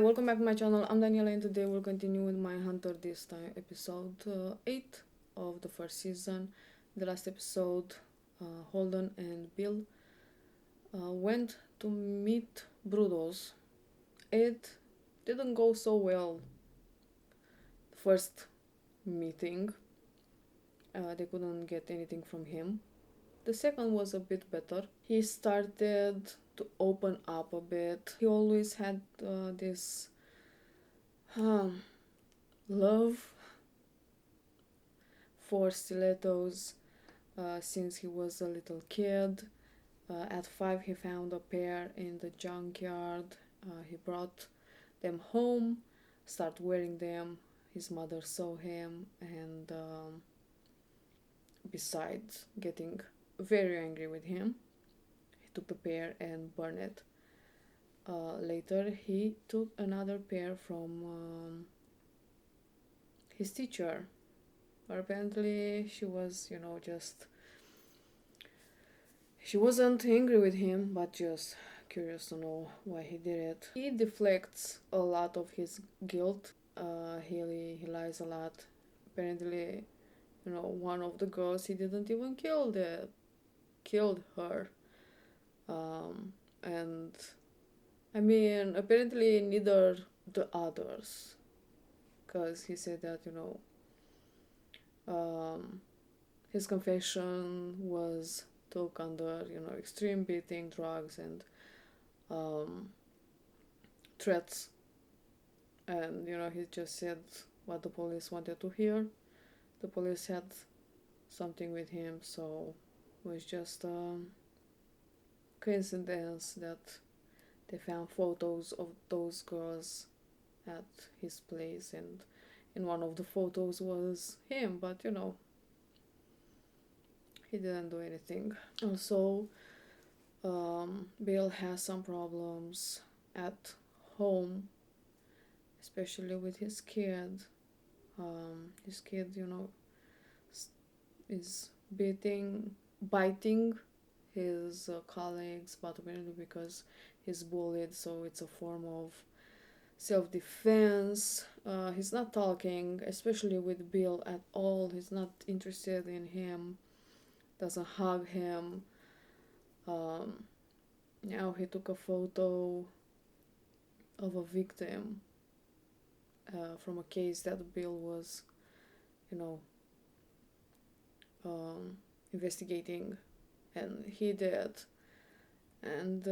welcome back to my channel. I'm Daniela and today we'll continue with Mindhunter, this time episode 8 of the first season. The last episode, Holden and Bill went to meet Brudos. It didn't go so well. The first meeting, they couldn't get anything from him. The second was a bit better. He started to open up a bit. He always had this love for stilettos since he was a little kid. At 5 he found a pair in the junkyard. He brought them home, started wearing them. His mother saw him and besides getting very angry with him, he took the pair and burned it. Later he took another pair from his teacher, but apparently she was, she wasn't angry with him, but just curious to know why he did it. He deflects a lot of his guilt. He lies a lot. Apparently, one of the girls he didn't even killed her. And I mean, apparently neither the others, because he said that his confession was took under extreme beating, drugs, and threats, and he just said what the police wanted to hear. The police had something with him, so it was just a coincidence that they found photos of those girls at his place, and in one of the photos was him, but he didn't do anything. Also, Bill has some problems at home, especially with his kid. His kid, is biting his colleagues, but apparently because he's bullied, so it's a form of self-defense. He's not talking, especially with Bill, at all. He's not interested in him, doesn't hug him. Now he took a photo of a victim from a case that Bill was, investigating, and he did. And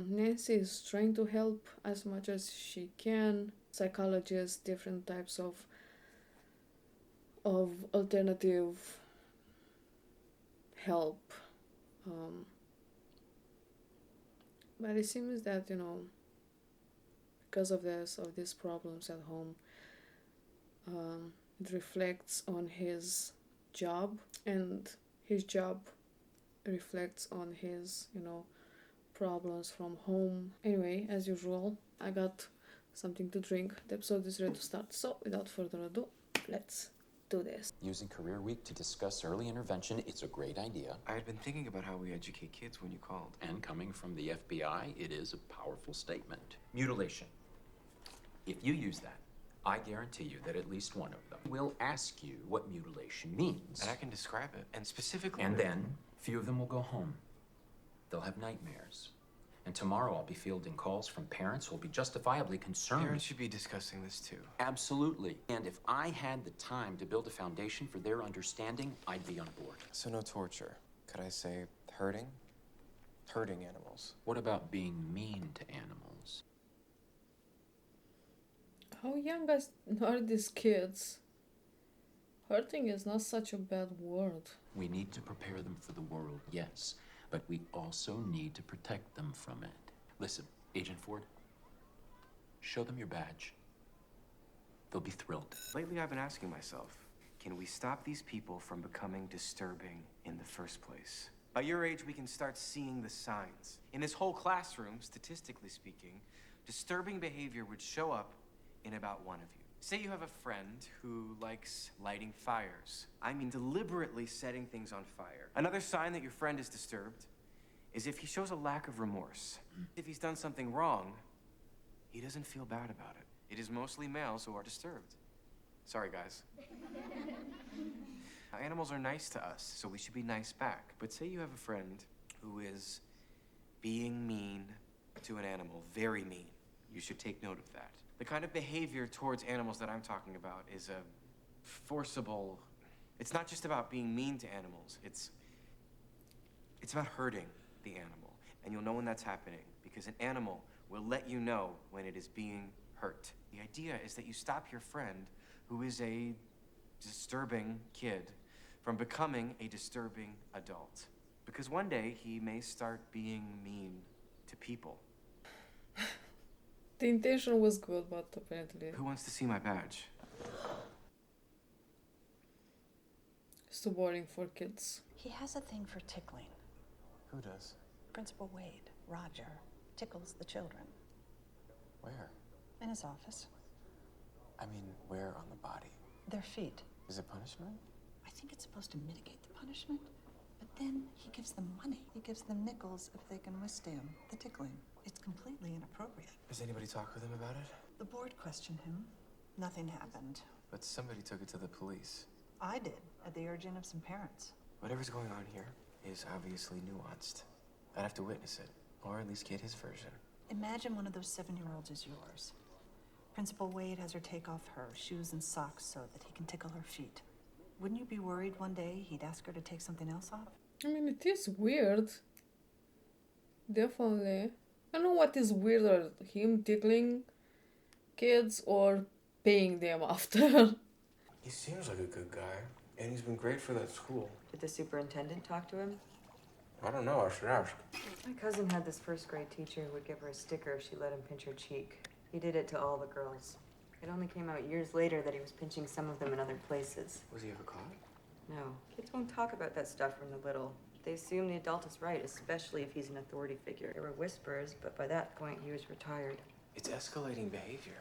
Nancy is trying to help as much as she can. Psychologists, different types of alternative help. But it seems that because of these problems at home, it reflects on his job, and his job reflects on his problems from home. Anyway, as usual, I got something to drink. The episode is ready to start, so without further ado, let's do this. Using Career Week to discuss early intervention is a great idea. I had been thinking about how we educate kids when you called. And coming from the FBI, it is a powerful statement. Mutilation. If you use that, I guarantee you that at least one of them will ask you what mutilation means. And I can describe it, and specifically... And then, few of them will go home. They'll have nightmares. And tomorrow I'll be fielding calls from parents who'll be justifiably concerned. Parents should be discussing this too. Absolutely. And if I had the time to build a foundation for their understanding, I'd be on board. So no torture. Could I say hurting? Hurting animals. What about being mean to animals? How young are these kids? Hurting is not such a bad word. We need to prepare them for the world, yes, but we also need to protect them from it. Listen, Agent Ford, show them your badge. They'll be thrilled. Lately I've been asking myself, can we stop these people from becoming disturbing in the first place? By your age, we can start seeing the signs. In this whole classroom, statistically speaking, disturbing behavior would show up in about one of you. Say you have a friend who likes lighting fires. I mean, deliberately setting things on fire. Another sign that your friend is disturbed is if he shows a lack of remorse. If he's done something wrong, he doesn't feel bad about it. It is mostly males who are disturbed. Sorry, guys. Now, animals are nice to us, so we should be nice back. But say you have a friend who is being mean to an animal, very mean. You should take note of that. The kind of behavior towards animals that I'm talking about is a forcible... It's not just about being mean to animals. It's about hurting the animal. And you'll know when that's happening, because an animal will let you know when it is being hurt. The idea is that you stop your friend, who is a disturbing kid, from becoming a disturbing adult. Because one day, he may start being mean to people. The intention was good, but apparently Who wants to see my badge? it's too boring for kids. He has a thing for tickling. Who does? Principal Wade, Roger, tickles the children. Where? In his office. I mean, where on the body? Their feet. Is it punishment? I think it's supposed to mitigate the punishment, but then he gives them money. He gives them nickels if they can withstand the tickling. It's completely inappropriate. Does anybody talk with him about it? The board questioned him. Nothing happened. But somebody took it to the police. I did, at the urging of some parents. Whatever's going on here is obviously nuanced. I'd have to witness it, or at least get his version. Imagine one of those 7-year-olds is yours. Principal Wade has her take off her shoes and socks so that he can tickle her feet. Wouldn't you be worried one day he'd ask her to take something else off? I mean, it is weird. Definitely. I don't know what is weirder, him tickling kids or paying them after. He seems like a good guy, and he's been great for that school. Did the superintendent talk to him? I don't know, I should ask. My cousin had this first grade teacher who would give her a sticker if she let him pinch her cheek. He did it to all the girls. It only came out years later that he was pinching some of them in other places. Was he ever caught? No, kids won't talk about that stuff when they're little. They assume the adult is right, especially if he's an authority figure. There were whispers, but by that point he was retired. It's escalating behavior.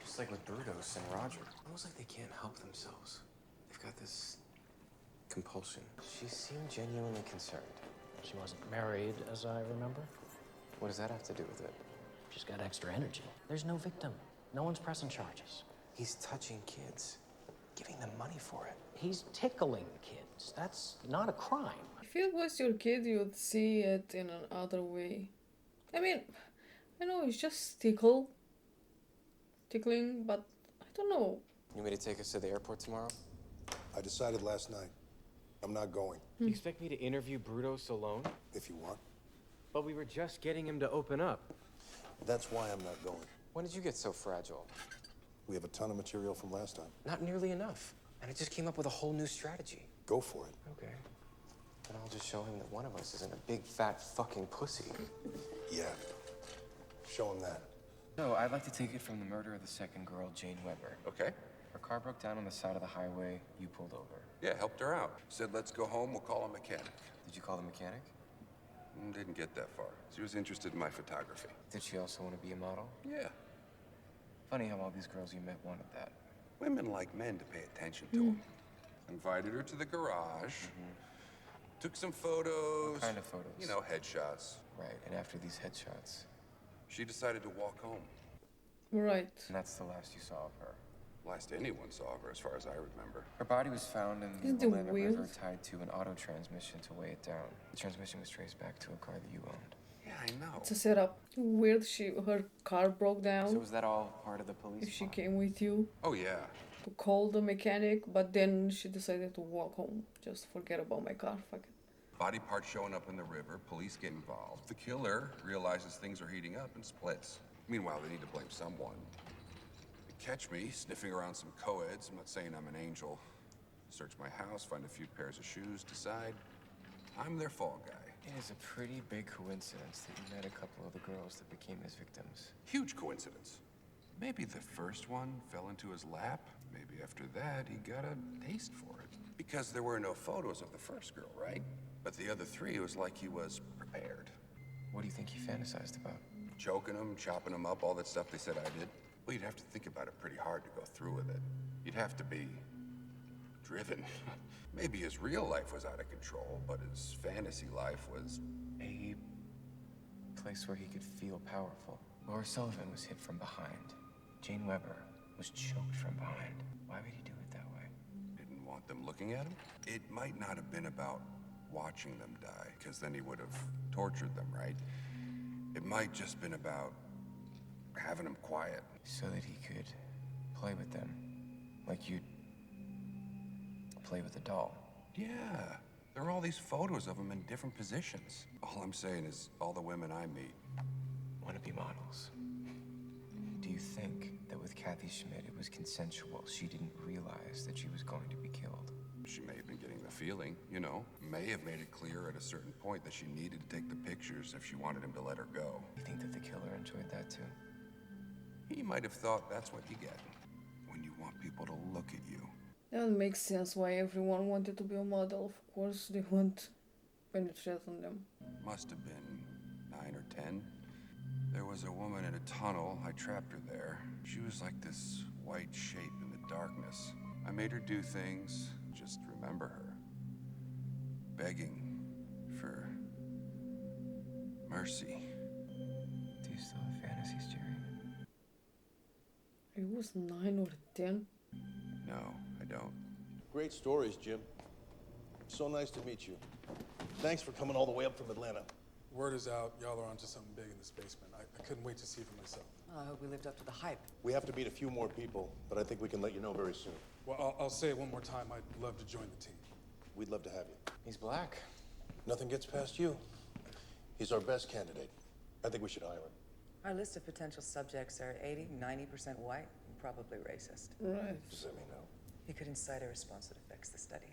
Just like with Brudos and Roger. Almost like they can't help themselves. They've got this compulsion. She seemed genuinely concerned. She wasn't married, as I remember. What does that have to do with it? She's got extra energy. There's no victim. No one's pressing charges. He's touching kids, giving them money for it. He's tickling kids. That's not a crime. If it was your kid, you'd see it in another way. I mean, I know it's just tickling, but I don't know. You want me to take us to the airport tomorrow? I decided last night. I'm not going, You expect me to interview Brudos alone? if you want. But we were just getting him to open up. That's why I'm not going. When did you get so fragile? We have a ton of material from last time. Not nearly enough. And I just came up with a whole new strategy. Go for it. Okay. Then I'll just show him that one of us isn't a big, fat, fucking pussy. Yeah. Show him that. No, I'd like to take it from the murder of the second girl, Jane Weber. Okay. Her car broke down on the side of the highway. You pulled over. Yeah, helped her out. Said, let's go home, we'll call a mechanic. Did you call the mechanic? Didn't get that far. She was interested in my photography. Did she also want to be a model? Yeah. Funny how all these girls you met wanted that. Women like men to pay attention to them. Invited her to the garage. Took some photos. What kind of photos? You know, headshots. Right, and after these headshots, She decided to walk home. Right. and that's the last you saw of her. Last anyone saw of her, as far as I remember. Her body was found in Isn't the it Willamette weird? River tied to an auto transmission to weigh it down. The transmission was traced back to a car that you owned. Yeah, I know. It's a setup. Weird. Her car broke down. So was that all part of the police If she plot? came with you Oh, yeah. to call the mechanic, but then she decided to walk home. Just forget about my car. Fuck it. Body parts showing up in the river, police get involved. The killer realizes things are heating up and splits. Meanwhile, they need to blame someone. They catch me sniffing around some co-eds. I'm not saying I'm an angel. Search my house, find a few pairs of shoes, decide I'm their fall guy. It is a pretty big coincidence that you met a couple of the girls that became his victims. Huge coincidence. Maybe the first one fell into his lap. Maybe after that, he got a taste for it. Because there were no photos of the first girl, right? But the other three, it was like he was prepared. What do you think he fantasized about? Choking them, chopping them up, all that stuff they said I did. Well, you'd have to think about it pretty hard to go through with it. You'd have to be driven. Maybe his real life was out of control, but his fantasy life was... A place where he could feel powerful. Laura Sullivan was hit from behind. Jane Weber was choked from behind. Why would he do it that way? Didn't want them looking at him? It might not have been about watching them die, because then he would have tortured them, right? It might just been about having them quiet. So that he could play with them. Like you'd play with a doll. Yeah, there are all these photos of them in different positions. All I'm saying is all the women I meet Want to be models. Do you think that with Kathy Schmidt it was consensual? She didn't realize that she was going to be killed. She may have been getting the feeling, you know. May have made it clear at a certain point that she needed to take the pictures if she wanted him to let her go. You think that the killer enjoyed that too? He might have thought that's what you get when you want people to look at you. That makes sense why everyone wanted to be a model. Of course, they want to penetrate on them. Must have been 9 or 10. There was a woman in a tunnel. I trapped her there. She was like this white shape in the darkness. I made her do things. Just remember her. Begging for mercy. Do you still have fantasies, Jerry? It was 9 or 10. No, I don't. Great stories, Jim. So nice to meet you. Thanks for coming all the way up from Atlanta. Word is out, y'all are onto something big in this basement. I couldn't wait to see for myself. I hope we lived up to the hype. We have to meet a few more people, but I think we can let you know very soon. Well, I'll say it one more time. I'd love to join the team. We'd love to have you. He's black. Nothing gets past you. He's our best candidate. I think we should hire him. Our list of potential subjects are 80–90% white and probably racist. Right. Just let me know. He could incite a response that affects the study.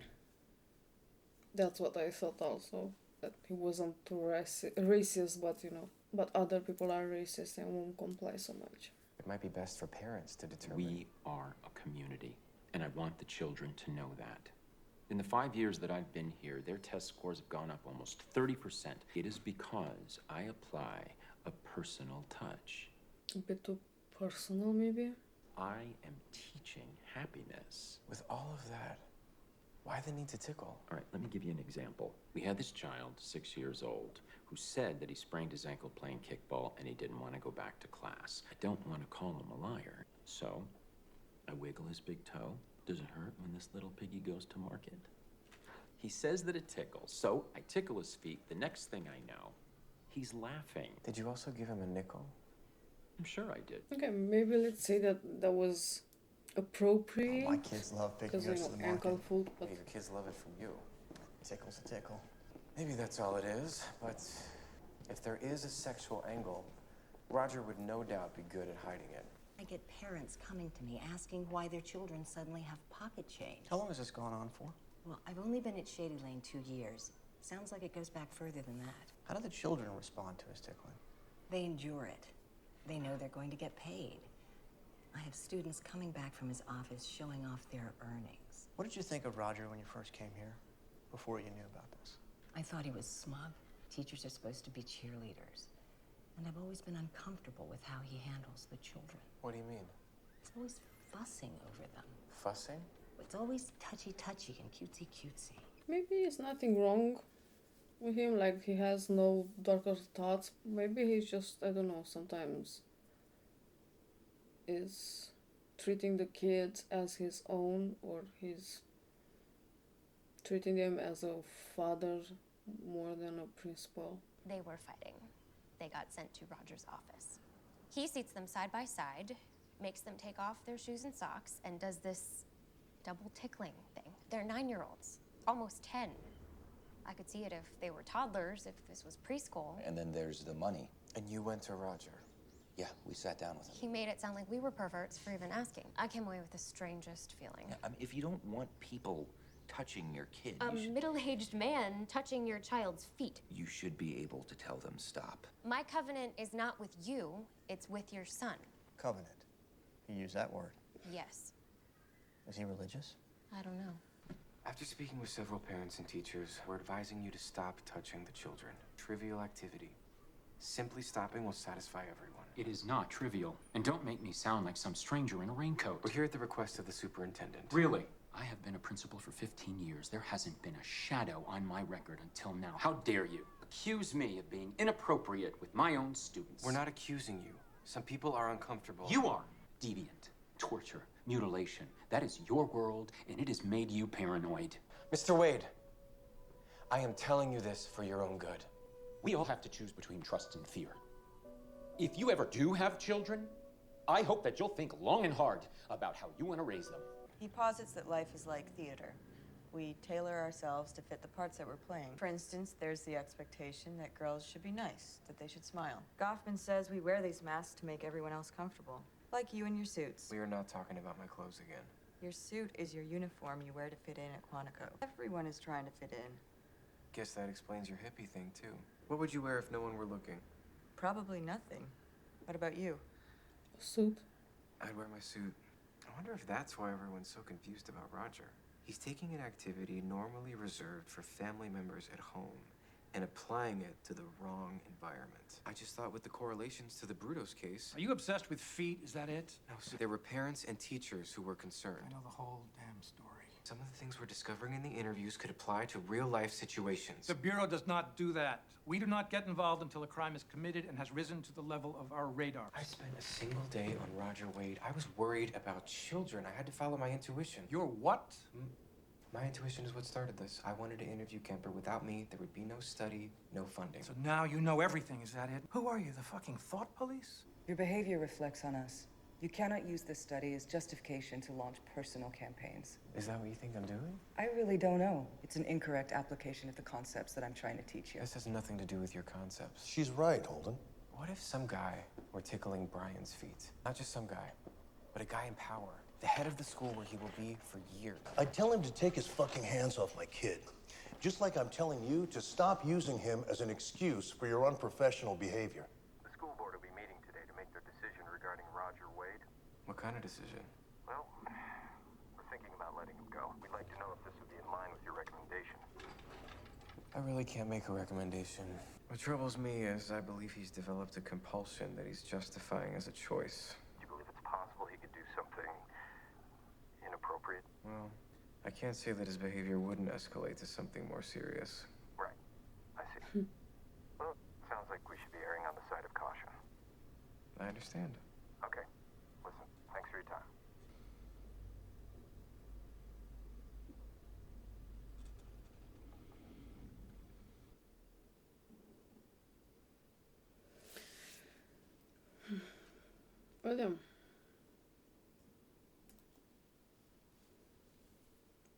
That's what I thought also. That he wasn't too racist, but you know. But other people are racist and won't comply so much. It might be best for parents to determine. We are a community, and I want the children to know that. In the 5 years that I've been here, their test scores have gone up almost 30%. It is because I apply a personal touch. A bit too personal, maybe? I am teaching happiness. With all of that, why the need to tickle? All right, let me give you an example. We had this child, 6 years old, who said that he sprained his ankle playing kickball and he didn't want to go back to class. I don't want to call him a liar. So, I wiggle his big toe. Does it hurt when this little piggy goes to market? He says that it tickles, so I tickle his feet. The next thing I know, he's laughing. Did you also give him a nickel? I'm sure I did. Okay, maybe let's say that that was appropriate. Oh, my kids love picking because us to the ankle market. food, but Your kids love it from you. Tickle's a tickle. Maybe that's all it is, but if there is a sexual angle, Roger would no doubt be good at hiding it. I get parents coming to me asking why their children suddenly have pocket change. How long has this gone on for? Well, I've only been at Shady Lane 2 years. Sounds like it goes back further than that. How do the children respond to his tickling? They endure it. They know they're going to get paid. I have students coming back from his office showing off their earnings. What did you think of Roger when you first came here, before you knew about this? I thought he was smug. Teachers are supposed to be cheerleaders. And I've always been uncomfortable with how he handles the children. What do you mean? He's always fussing over them. Fussing? It's always touchy-touchy and cutesy-cutesy. maybe it's nothing wrong with him. Like, he has no darker thoughts. Maybe he's just, I don't know, sometimes is treating the kids as his own, or he's treating them as a father more than a principal. They were fighting. They got sent to Roger's office. He seats them side by side, makes them take off their shoes and socks, and does this double tickling thing. They're 9-year-olds, almost 10. I could see it if they were toddlers, if this was preschool. And then there's the money. And you went to Roger? Yeah, we sat down with him. He made it sound like we were perverts for even asking. I came away with the strangest feeling. I mean, if you don't want people touching your kid, A middle-aged man touching your child's feet. you should be able to tell them stop. My covenant is not with you, it's with your son. Covenant. You use that word. Yes. Is he religious? I don't know. After speaking with several parents and teachers, we're advising you to stop touching the children. Trivial activity. Simply stopping will satisfy everyone. It is not trivial. And don't make me sound like some stranger in a raincoat. We're here at the request of the superintendent. Really? I have been a principal for 15 years. There hasn't been a shadow on my record until now. How dare you accuse me of being inappropriate with my own students? We're not accusing you. Some people are uncomfortable. You are deviant, torture, mutilation. That is your world, and it has made you paranoid. Mr. Wade, I am telling you this for your own good. We all have to choose between trust and fear. If you ever do have children, I hope that you'll think long and hard about how you want to raise them. He posits that life is like theater. We tailor ourselves to fit the parts that we're playing. For instance, there's the expectation that girls should be nice, that they should smile. Goffman says we wear these masks to make everyone else comfortable. Like you and your suits. We are not talking about my clothes again. Your suit is your uniform you wear to fit in at Quantico. Everyone is trying to fit in. Guess that explains your hippie thing, too. What would you wear if no one were looking? Probably nothing. What about you? Suit. I'd wear my suit. I wonder if that's why everyone's so confused about Roger. He's taking an activity normally reserved for family members at home and applying it to the wrong environment. I just thought with the correlations to the Brutos case... Are you obsessed with feet? Is that it? No, sir. There were parents and teachers who were concerned. I know the whole damn story. Some of the things we're discovering in the interviews could apply to real-life situations. The Bureau does not do that. We do not get involved until a crime is committed and has risen to the level of our radar. I spent a single day on Roger Wade. I was worried about children. I had to follow my intuition. Your what? My intuition is what started this. I wanted to interview Kemper. Without me, there would be no study, no funding. So now you know everything, is that it? Who are you, the fucking thought police? Your behavior reflects on us. You cannot use this study as justification to launch personal campaigns. Is that what you think I'm doing? I really don't know. It's an incorrect application of the concepts that I'm trying to teach you. This has nothing to do with your concepts. She's right, Holden. What if some guy were tickling Brian's feet? Not just some guy, but a guy in power. The head of the school where he will be for years. I'd tell him to take his fucking hands off my kid. Just like I'm telling you to stop using him as an excuse for your unprofessional behavior. The school board will be meeting today to make their decision regarding Roger Wade. What kind of decision? Well, we're thinking about letting him go. We'd like to know if this would be in line with your recommendation. I really can't make a recommendation. What troubles me is I believe he's developed a compulsion that he's justifying as a choice. Do you believe it's possible he could do something inappropriate? Well, I can't say that his behavior wouldn't escalate to something more serious. Right. I see. Well, sounds like we should be erring on the side of caution. I understand. Okay. Listen, thanks for your time. William.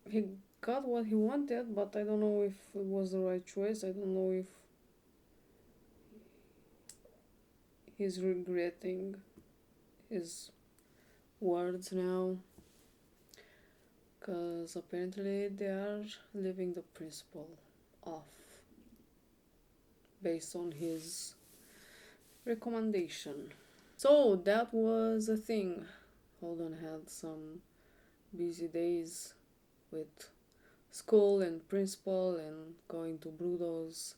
He got what he wanted, but I don't know if it was the right choice. I don't know if he's regretting his words now. Because apparently they are leaving the principal off based on his recommendation. So that was a thing. Holden had some busy days with school and principal and going to Brudos.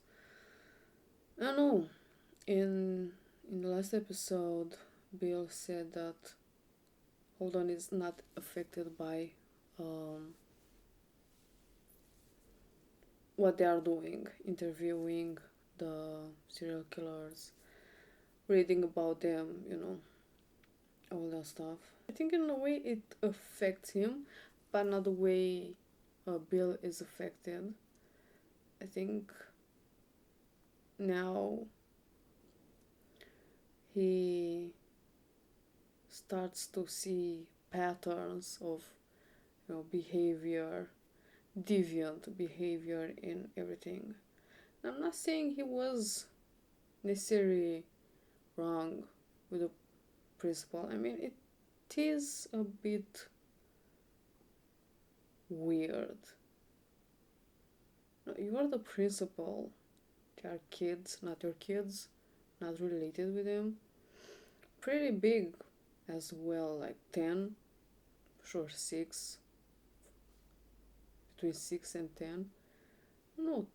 I don't know. In the last episode, Bill said that Holden is not affected by what they are doing, interviewing the serial killers, reading about them, all that stuff. I think in a way it affects him, but not the way Bill is affected. I think now he starts to see patterns of behavior, deviant behavior in everything. I'm not saying he was necessarily wrong with the principal. I mean, it is a bit weird. No, you are the principal. They are kids, not your kids, not related with them. Pretty big as well, like 10, sure 6, between 6 and 10. No,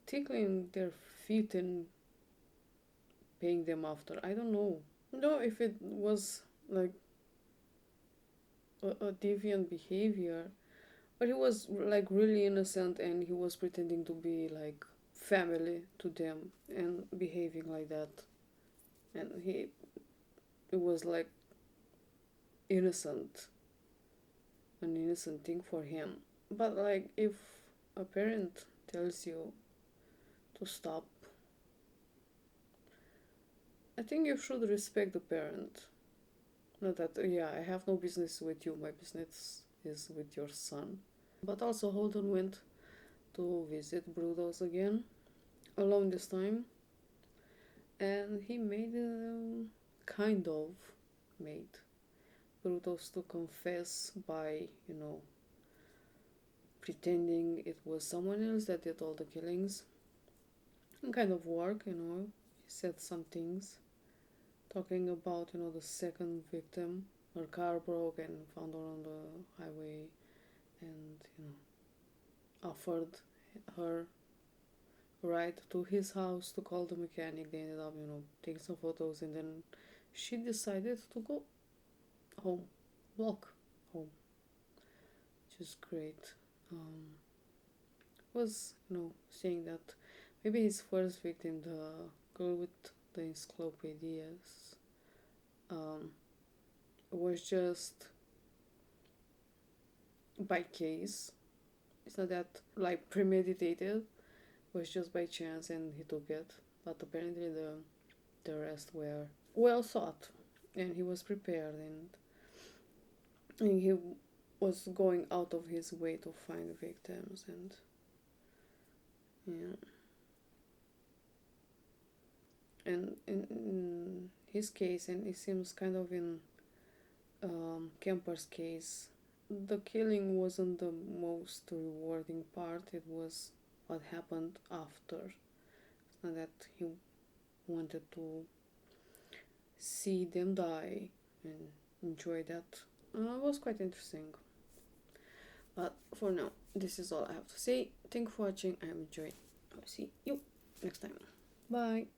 tickling their feet and paying them after. I don't know. No, if it was like a deviant behavior, but he was like really innocent and he was pretending to be like family to them and behaving like that. And he it was like innocent, an innocent thing for him. But like, if a parent tells you to stop, I think you should respect the parent. Not that, yeah, I have no business with you, my business is with your son. But also Holden went to visit Brudos again, alone this time, and he made, kind of made Brudos to confess by, pretending it was someone else that did all the killings. And kind of work, he said some things, talking about, the second victim. Her car broke and found her on the highway, and, offered her ride to his house to call the mechanic. They ended up, taking some photos, and then she decided to go home, walk home, which is great. Was, saying that maybe his first victim, the girl with the encyclopedias, was just by case. It's not that like premeditated, was just by chance and he took it. But apparently the rest were well thought, and he was prepared, and he was going out of his way to find victims, and yeah. And in his case, and it seems kind of in Kemper's case, the killing wasn't the most rewarding part, it was what happened after. It's not that he wanted to see them die and enjoy that. It was quite interesting. But for now, this is all I have to say. Thank you for watching. I enjoyed. I'll see you next time. Bye.